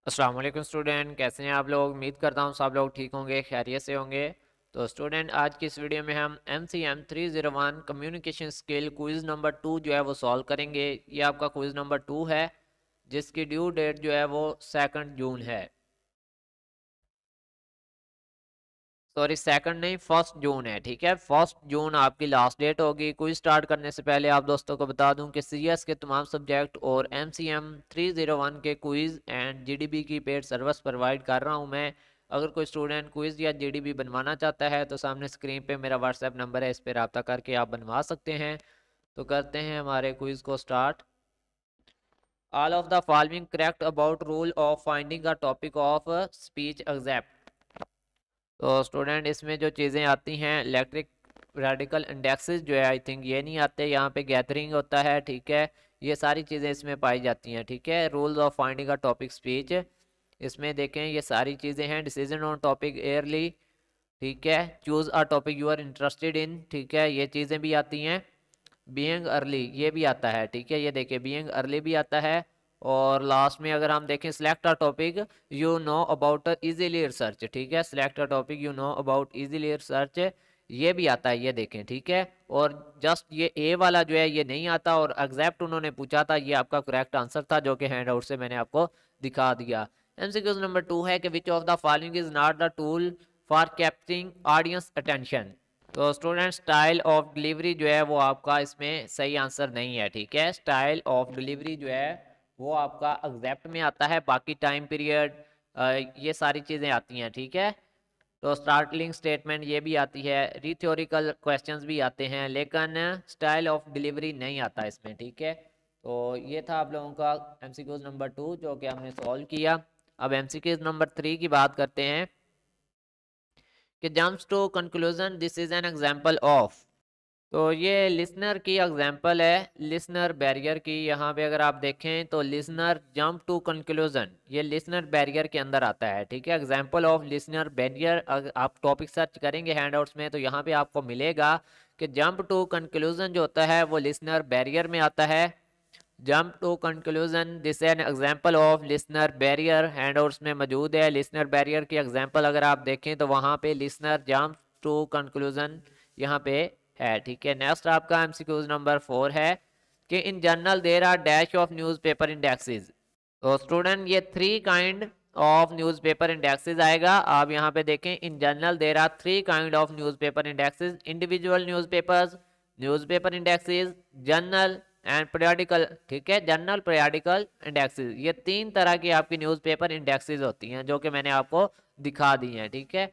अस्सलाम वालेकुम स्टूडेंट, कैसे हैं आप लोग। उम्मीद करता हूँ सब लोग ठीक होंगे, खैरियत से होंगे। तो स्टूडेंट, आज की इस वीडियो में हम MCM 301 communication skill quiz number 2 जो है वो सॉल्व करेंगे। ये आपका क्विज़ नंबर 2 है, जिसकी ड्यू डेट जो है वो 2 जून है। सॉरी, 2 नहीं, 1 जून है। ठीक है, 1 जून आपकी लास्ट डेट होगी। क्विज स्टार्ट करने से पहले आप दोस्तों को बता दूं कि CS के तमाम सब्जेक्ट और MCM 301 के क्विज एंड GDB की पेड सर्विस प्रोवाइड कर रहा हूं मैं। अगर कोई स्टूडेंट क्विज या GDB बनवाना चाहता है तो सामने स्क्रीन पे मेरा व्हाट्सएप नंबर है, इस पर रब्ता करके आप बनवा सकते हैं। तो करते हैं हमारे क्विज को start. All of the following correct about rule of finding a topic of speech exact. तो स्टूडेंट, इसमें जो चीज़ें आती हैं, इलेक्ट्रिक रेडिकल इंडेक्सेस जो है, आई थिंक ये नहीं आते। यहाँ पे गैदरिंग होता है, ठीक है। ये सारी चीज़ें इसमें पाई जाती हैं, ठीक है। Rules of finding a topic speech, इसमें देखें ये सारी चीज़ें हैं। डिसीजन ऑन टॉपिक एयरली, ठीक है। Choose a topic you are interested in, ठीक है, ये चीज़ें भी आती हैं। बीइंग अर्ली, ये भी आता है, ठीक है। ये देखिए, बीइंग अर्ली भी आता है। और लास्ट में अगर हम देखें, select a topic you know about easily research, ठीक है। Select a topic you know about easily research, ये भी आता है, ये देखें, ठीक है। और जस्ट ये ए वाला जो है ये नहीं आता, और एग्जैक्ट उन्होंने पूछा था, ये आपका करेक्ट आंसर था, जो कि हैंड आउट से मैंने आपको दिखा दिया। MCQ नंबर 2 है कि विच of the following is not the tool for capturing audience attention. तो स्टूडेंट, स्टाइल ऑफ डिलीवरी जो है वो आपका इसमें सही आंसर नहीं है, ठीक है। स्टाइल ऑफ डिलीवरी जो है वो आपका एग्जैक्ट में आता है, बाकी टाइम पीरियड ये सारी चीज़ें आती हैं, ठीक है। तो स्टार्टलिंग स्टेटमेंट ये भी आती है, रिथ्योरिकल क्वेश्चंस भी आते हैं, लेकिन स्टाइल ऑफ डिलीवरी नहीं आता इसमें, ठीक है। तो ये था आप लोगों का MCQ नंबर 2 जो कि हमने सॉल्व किया। अब MCQ नंबर 3 की बात करते हैं कि jumps to conclusion, this is an example of. तो ये लिसनर की एग्जांपल है, लिसनर बैरियर की। यहाँ पे अगर आप देखें तो लिसनर जंप टू कंक्लूजन, ये लिसनर बैरियर के अंदर आता है, ठीक है। एग्जांपल ऑफ लिसनर बैरियर, अगर आप टॉपिक सर्च करेंगे हैंडआउट्स में तो यहाँ पे आपको मिलेगा कि जंप टू कंक्लूजन जो होता है वो लिसनर बैरियर में आता है। Jump to conclusion, this an example of listener barrier, handouts में मौजूद है। लिसनर बैरियर की एग्जांपल अगर आप देखें तो वहाँ पे लिसनर जंप टू कंक्लूजन यहाँ पे है, ठीक है। नेक्स्ट आपका MCQ नंबर 4 है कि in general there are dash of newspaper indexes. तो स्टूडेंट, ये 3 काइंड ऑफ न्यूज़पेपर इंडेक्सेस आएगा। आप यहाँ पे देखें, in general there are 3 kind of newspaper indexes, individual newspapers, newspaper indexes, journal and periodical, ठीक है। जर्नल, पीरियडिकल इंडेक्सेस, ये 3 तरह की आपकी न्यूज़पेपर इंडेक्सेस होती हैं, जो कि मैंने आपको दिखा दी हैं, ठीक है।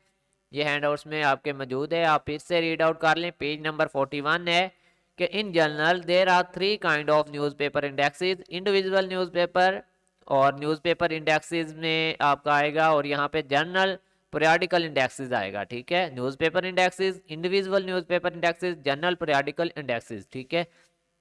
ये हैंडआउट्स में आपके मौजूद है, आप फिर से रीड आउट कर लें। पेज नंबर 41 है कि in general there are 3 kind of newspaper indexes, individual newspaper और न्यूज़पेपर इंडेक्सेस में आपका आएगा, और यहाँ पे जर्नल, पीरियडिकल इंडेक्सेस आएगा, ठीक है। Newspaper indexes, individual newspaper indexes, journal, periodical indexes, ठीक है।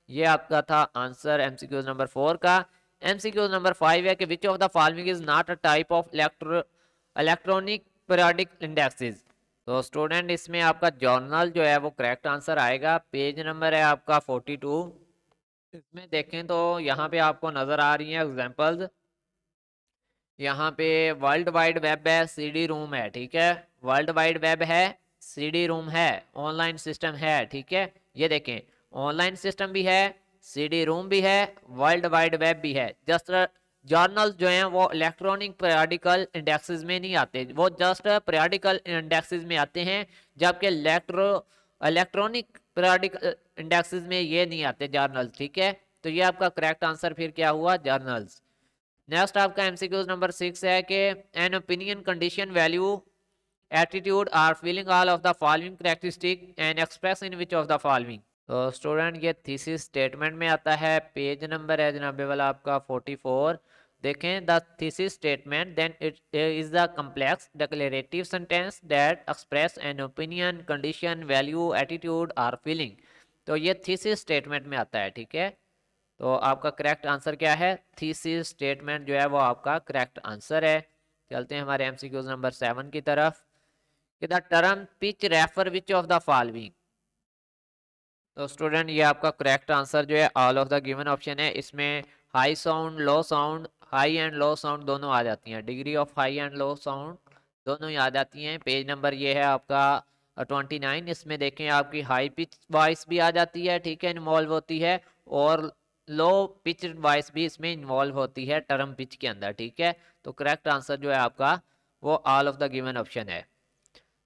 ये आपका था आंसर MCQ नंबर 4 का। MCQ नंबर 5 है कि विच of the following is not a type of electronic periodic indexes. तो स्टूडेंट, इसमें आपका जर्नल जो है वो करेक्ट आंसर आएगा। पेज नंबर है आपका 42। इसमें देखें तो यहाँ पे आपको नजर आ रही है एग्जांपल्स। यहाँ पे वर्ल्ड वाइड वेब है, CD रूम है, ठीक है। वर्ल्ड वाइड वेब है, CD रूम है, ऑनलाइन सिस्टम है, ठीक है। ये देखें, ऑनलाइन सिस्टम भी है, CD रूम भी है, वर्ल्ड वाइड वेब भी है। जस्ट जर्नल्स जो हैं वो इलेक्ट्रॉनिक पीरियडिकल इंडेक्सेस में नहीं आते, वो जस्ट पीरियडिकल इंडेक्सेस में आते हैं, जबकि इलेक्ट्रॉनिक पीरियडिकल इंडेक्सेस में ये नहीं आते जर्नल्स, ठीक है। तो ये आपका करेक्ट आंसर फिर क्या हुआ, जर्नल्स। नेक्स्ट आपका MCQ नंबर 6 है कि an opinion, condition, value, attitude or feeling all of the following characteristic and express in which of the following. तो स्टूडेंट, ये थीसिस स्टेटमेंट में आता है। पेज नंबर है जनाबे वाला आपका 44। देखें, the thesis statement then it is the complex declarative sentence that express an opinion, condition, value, attitude or feeling. तो ये थीसिस स्टेटमेंट में आता है, ठीक है। तो आपका करेक्ट आंसर क्या है, थीसिस स्टेटमेंट जो है वो आपका करेक्ट आंसर है। चलते हैं हमारे MCQ नंबर 7 की तरफ कि the term pitch refer which of the following. तो स्टूडेंट, ये आपका करेक्ट आंसर जो है all of the given option है। इसमें high sound, low sound, high and low sound दोनों आ जाती हैं, degree of high and low sound दोनों ही आ जाती हैं। पेज नंबर ये है आपका 29। इसमें देखें आपकी हाई पिच वॉइस भी आ जाती है, ठीक है, इन्वॉल्व होती है, और लो पिच वॉइस भी इसमें इन्वॉल्व होती है टर्म पिच के अंदर, ठीक है। तो करेक्ट आंसर जो है आपका वो all of the given option है।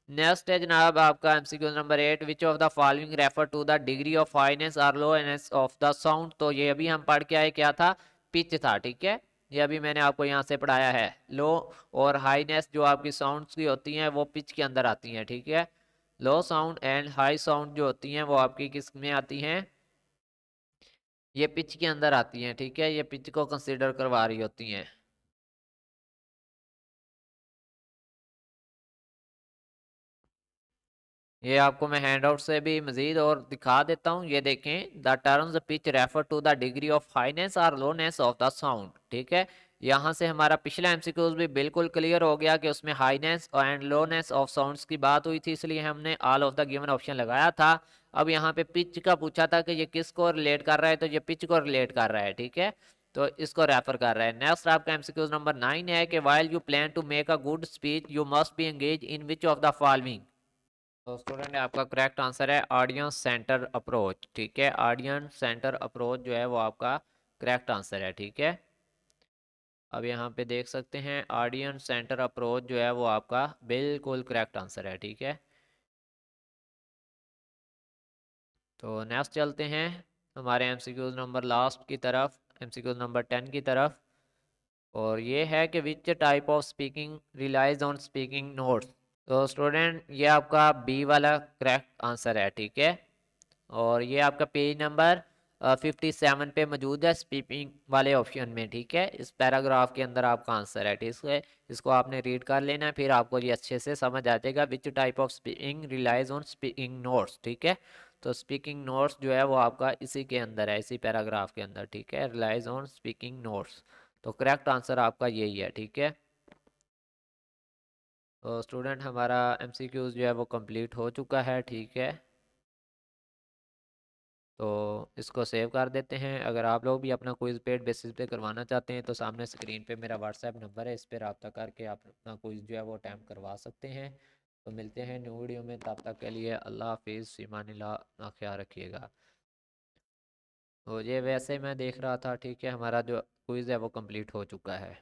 नेक्स्ट है जनाब आपका MCQ number 8, which of the following refer to the degree of highness और लोनेस ऑफ द साउंड। तो ये अभी हम पढ़ के आए, क्या था, पिच था, ठीक है। ये अभी मैंने आपको यहाँ से पढ़ाया है। लो और हाईनेस जो आपकी साउंड्स की होती हैं वो पिच के अंदर आती हैं, ठीक है। Low sound and high sound जो होती हैं वो आपकी किस में आती हैं, ये पिच के अंदर आती हैं, ठीक है, ये पिच को कंसिडर करवा रही होती हैं। ये आपको मैं हैंडआउट से भी मजीद और दिखा देता हूँ। ये देखें, the terms pitch refer to the degree of highness और लोनेस ऑफ द साउंड, ठीक है। यहाँ से हमारा पिछला एमसीक्यूज भी बिल्कुल क्लियर हो गया कि उसमें हाईनेस एंड लोनेस ऑफ साउंड्स की बात हुई थी, इसलिए हमने all of the given option लगाया था। अब यहाँ पे पिच का पूछा था कि ये किसको रिलेट कर रहा है, तो ये पिच को रिलेट कर रहा है, ठीक है, तो इसको रेफर कर रहा है। नेक्स्ट आपका एमसीक्यूज नंबर 9 है कि while you plan to make a good speech you must be engage in which of the following. तो स्टूडेंट आपका करेक्ट आंसर है ऑडियंस सेंटर अप्रोच, ठीक है। ऑडियंस सेंटर अप्रोच जो है वो आपका करेक्ट आंसर है, ठीक है। अब यहाँ पे देख सकते हैं ऑडियंस सेंटर अप्रोच जो है वो आपका बिल्कुल करेक्ट आंसर है, ठीक है। तो नेक्स्ट चलते हैं हमारे एमसीक्यूज नंबर लास्ट की तरफ, एमसीक्यूज नंबर 10 की तरफ। और ये है कि which type of speaking relies on speaking notes. तो स्टूडेंट ये आपका बी वाला करेक्ट आंसर है, ठीक है। और ये आपका पेज नंबर 57 पे मौजूद है स्पीकिंग वाले ऑप्शन में, ठीक है। इस पैराग्राफ के अंदर आपका आंसर है, ठीक है। इसको आपने रीड कर लेना है, फिर आपको ये अच्छे से समझ आ जाएगा। Which type of speaking relies on speaking notes, ठीक है। तो स्पीकिंग नोट्स जो है वो आपका इसी के अंदर है, इसी पैराग्राफ के अंदर, ठीक है, रिलाइज ऑन स्पीकिंग नोट्स। तो करेक्ट आंसर आपका यही है, ठीक है। तो स्टूडेंट हमारा एमसीक्यूज जो है वो कंप्लीट हो चुका है, ठीक है। तो इसको सेव कर देते हैं। अगर आप लोग भी अपना क्विज़ पेड बेसिस पे करवाना चाहते हैं तो सामने स्क्रीन पे मेरा व्हाट्सएप नंबर है, इस पर रब्ता करके आप अपना क्विज़ जो है वो अटैम्प्ट करवा सकते हैं। तो मिलते हैं न्यू वीडियो में, तब तक के लिए अल्लाह हाफिज़, फ़िमानिल्लाह, अपना ख्याल रखिएगा। तो ये वैसे मैं देख रहा था, ठीक है, हमारा जो क्विज़ है वो कंप्लीट हो चुका है।